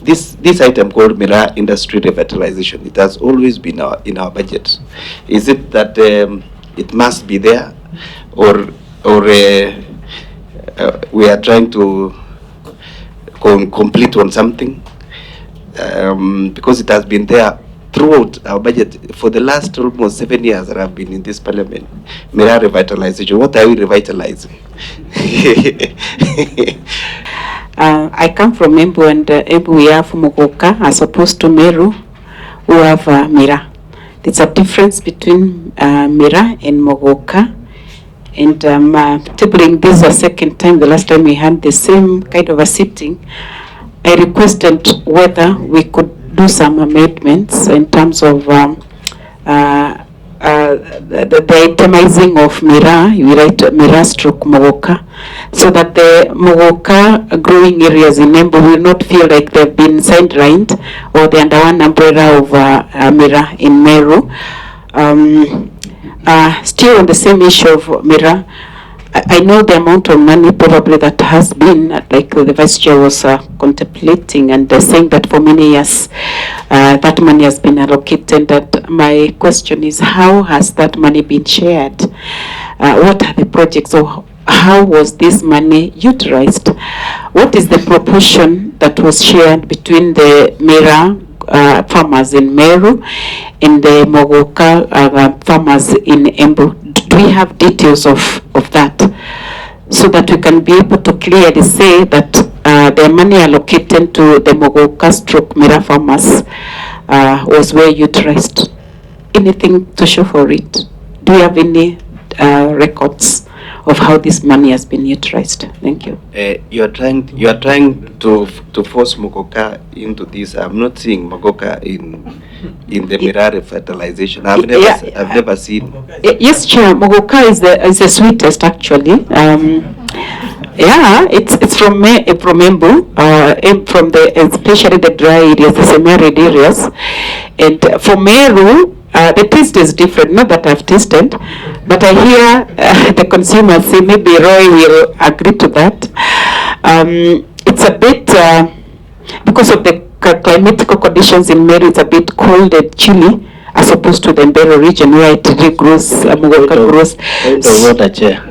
this item called Miraa industry revitalization, it has always been in our budget. Is it that it must be there, or we are trying to complete on something? Because it has been there throughout our budget for the last almost 7 years that I've been in this parliament. Miraa revitalization, what are we revitalizing? I come from Embu, and Embu we have Muguka as opposed to Meru, who have Miraa. There's a difference between Miraa and Muguka, and tabling this a second time. The last time we had the same kind of a sitting, I requested whether we could do some amendments in terms of the itemizing of Miraa. We write Miraa stroke Muguka, so that the Muguka growing areas in Embu will not feel like they've been sidelined or they're under one umbrella of Miraa in Meru. Still on the same issue of Miraa, I know the amount of money probably that has been, like the Vice Chair was contemplating and saying that for many years that money has been allocated. That my question is, how has that money been shared? What are the projects, or how was this money utilized? What is the proportion that was shared between the Miraa farmers in Meru and the Muguka farmers in Embu? Do we have details of that, so that we can be able to clearly say that the money allocated to the Muguka stroke Miraa farmers was well utilized? Anything to show for it? Do you have any records of how this money has been utilized? Thank you. You are trying to force Muguka into this. I'm not seeing Muguka in the Miraa revitalization. I've never seen. Yes, Chair. Muguka is the sweetest actually. Yeah, it's from Embu, from especially the dry areas, the semi-arid areas, and for Meru. The taste is different, not that I've tasted, but I hear the consumers say, maybe Roy will agree to that. It's a bit, because of the climatical conditions in Meru, it's a bit cold and chilly, as opposed to the Mbero region where it really grows, Muguka grows. Water, Chair.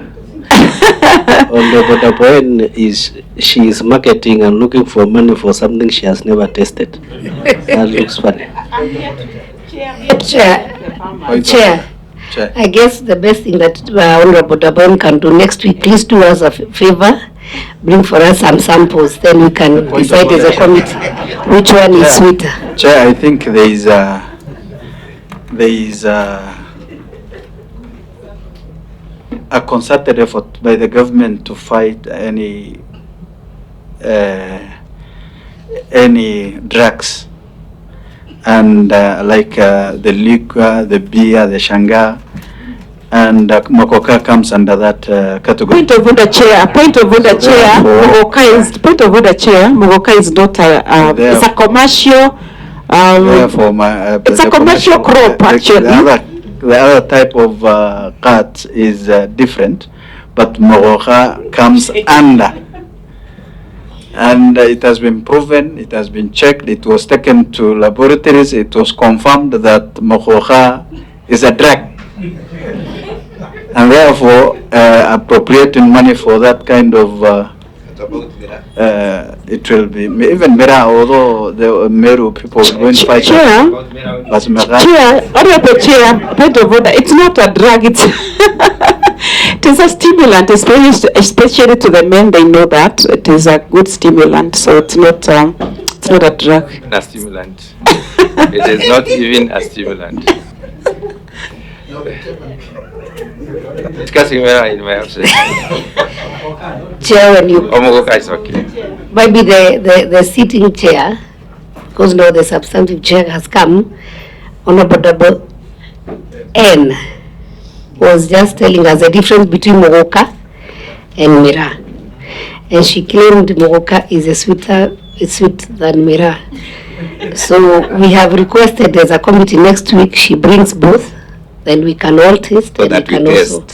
The point is, she is marketing and looking for money for something she has never tasted. That looks funny. Chair, I guess the best thing that Honorable Dabon can do next week, please do us a favor, bring for us some samples, then we can decide as a committee which one is sweeter. Chair, I think there is a concerted effort by the government to fight any drugs. And like the liquor, the beer, the shanga, and Muguka comes under that category. Point of order, Chair. Point of order, Chair. Muguka is not it's a commercial. It's a commercial crop, actually. The other type of cut is different, but Muguka comes under. And it has been proven, it has been checked, it was taken to laboratories, it was confirmed that Muguka is a drug. And therefore, appropriating money for that kind of, it will be, even Miraa, although the Meru people will fight. Chair, Honorable Chair, point of order, it's not a drug, it is a stimulant, especially to the men. They know that it is a good stimulant, so it's not a drug. A stimulant. It is not even a stimulant. Discussing Miraa in my absence. Chair, when you Muguka is okay. maybe the sitting chair, because now the substantive chair has come, Honorable N was just telling us the difference between Muguka and Miraa, and she claimed Muguka is sweet than Miraa. So we have requested as a committee next week she brings both, then we can all taste and we can also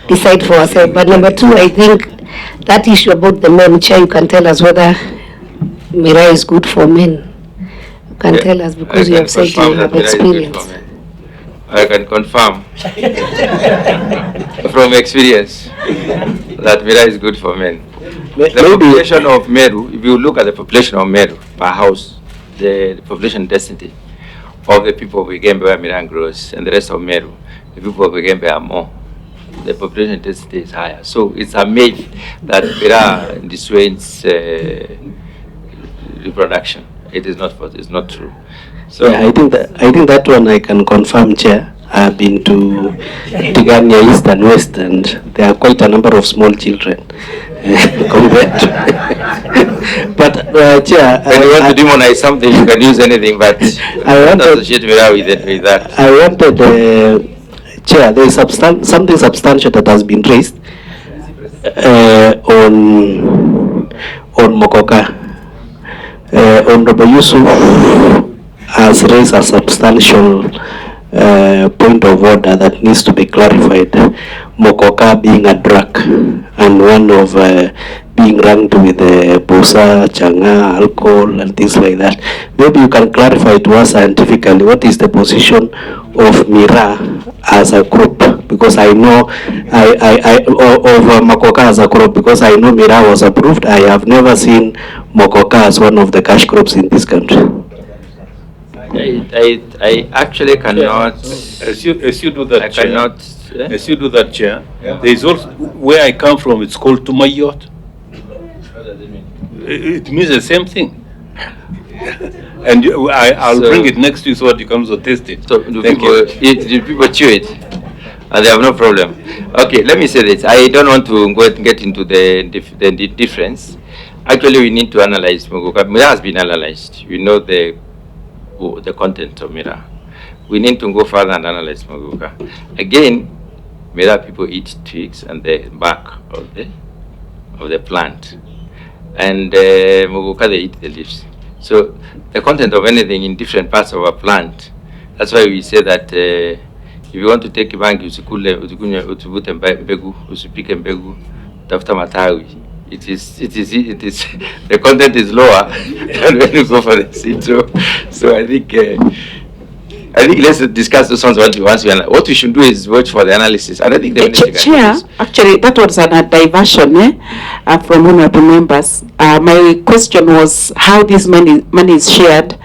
decide for ourselves. But number two, I think that issue about the men, Chair, you can tell us whether Miraa is good for men? You can tell us because you I have can said you confirm have that Miraa is good for experience. men. I can confirm from experience that Miraa is good for men. The population of Meru, if you look at the population of Meru per house, the population density of the people of Igembe where Miraa grows and the rest of Meru, the people of Igembe are more. The population density is higher. So it's a myth that Miraa dissuades reproduction. It is not, it's not true. So Yeah, I think that one I can confirm, Chair. I've been to Tigania East and West, and there are quite a number of small children compared to. But Chair, when you want to demonize something, you can use anything, but I don't wanted- associate Miraa with that. I wanted, Chair, there is something substantial that has been raised on Muguka. Honorable Yusuf has raised a substantial point of order that needs to be clarified. Muguka being a drug and one of being ranked with Bosa, Changa, alcohol and things like that. Maybe you can clarify to us scientifically what is the position of Miraa as a group, because I know of Muguka as a group, because I know Miraa was approved. I have never seen Muguka as one of the cash crops in this country. I actually cannot. As you do that, I Chair, cannot. as you do that, Chair, there is also, where I come from, it's called Tumayot. It means the same thing. And I'll So- bring it next week so that you can also taste it. So do Thank people you. eat? Do people chew it? And they have no problem. Okay, let me say this. I don't want to get into the difference. Actually, we need to analyze Muguka. Miraa has been analyzed. We know the content of Miraa. We need to go further and analyze Muguka. Again, Miraa people eat twigs and the bark of the plant, and Muguka they eat the leaves. So the content of anything in different parts of a plant. That's why we say that if you want to take bangi usikule utuvute mbegu usipike mbegu tafuta matawi. It is the content is lower than when you go for the seed. So I think let's discuss those ones once what we should do is watch for the analysis. And I think the Chair, actually, that was a diversion from honorable members. My question was how this money is shared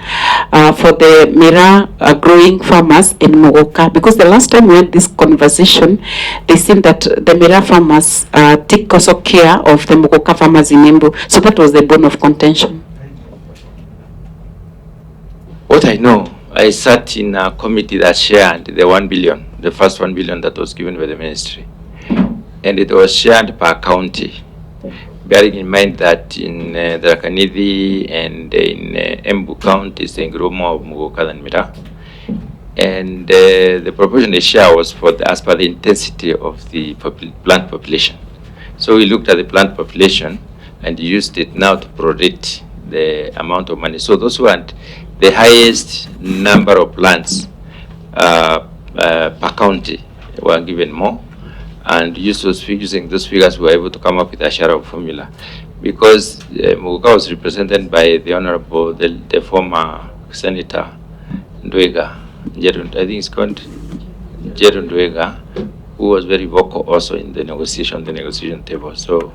for the Miraa growing farmers in Muguka, because the last time we had this conversation, they seemed that the Miraa farmers take also care of the Muguka farmers in Embu. So that was the bone of contention. What I know, I sat in a committee that shared the 1 billion, the first 1 billion that was given by the ministry. And it was shared per county, bearing in mind that in Drakanidhi and in Embu counties, they grow more of Muguka than Miraa. And the proportion they share was as per the intensity of the plant population. So we looked at the plant population and used it now to prorate the amount of money. So those who had the highest number of plants per county were given more, and using those figures we were able to come up with a share of formula. Because Muguka was represented by the Honorable, the former Senator Ndwega, I think it's called Jeru Ndwega, who was very vocal also in the negotiation table. So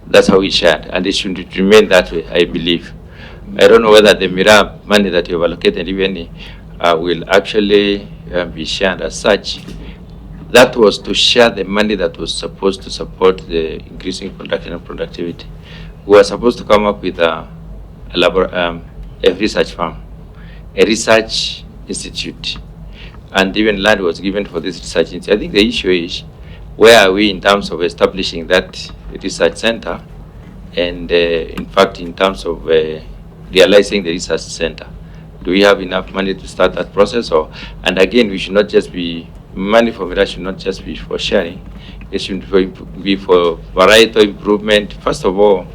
that's how we shared, and it should remain that way, I believe. I don't know whether the Miraa money that you have allocated even will actually be shared as such. That was to share the money that was supposed to support the increasing production and productivity. We were supposed to come up with a research farm, a research institute, and even land was given for this research institute. I think the issue is, where are we in terms of establishing that research center, and in fact in terms of realizing the research center? Do we have enough money to start that process? And again, we should not just be, money for Miraa should not just be for sharing. It should be for varietal improvement. First of all,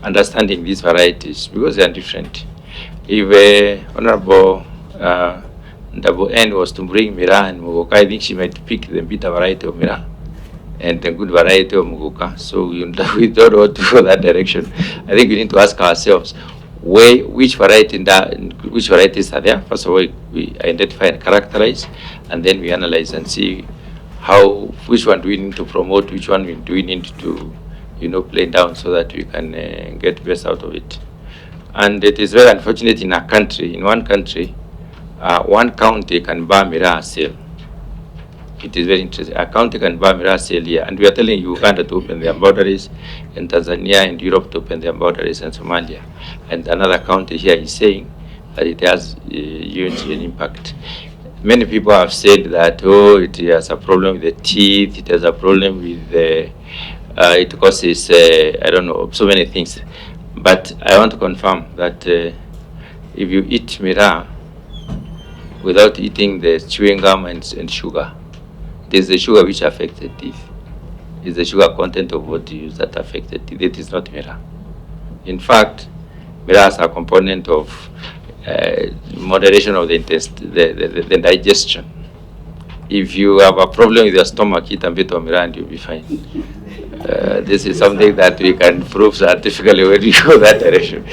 understanding these varieties, because they are different. If Honorable Double N was to bring Miraa and Muguka, I think she might pick the bitter variety of Miraa and the good variety of Muguka. So we don't want to go that direction. I think we need to ask ourselves, which varieties are there. First of all, we identify and characterize, and then we analyze and see which one do we need to promote, which one do we need to, play down so that we can get best out of it. And it is very unfortunate in one country, one county can buy Miraa sale. It is very interesting. A county can buy Miraa sale here, and we are telling Uganda to open their boundaries, and Tanzania and Europe to open their boundaries, and Somalia. And another county here is saying that it has huge impact. Many people have said that, it has a problem with the teeth, it has a problem with the, it causes, I don't know, so many things. But I want to confirm that if you eat Miraa without eating the chewing gum and sugar, it is the sugar which affects the teeth. It is the sugar content of what you use that affects the teeth. It is not Miraa. In fact, Miraa is a component of moderation of the digestion. If you have a problem with your stomach, eat a bit of Miraa and you'll be fine. This is something that we can prove scientifically when you go that direction.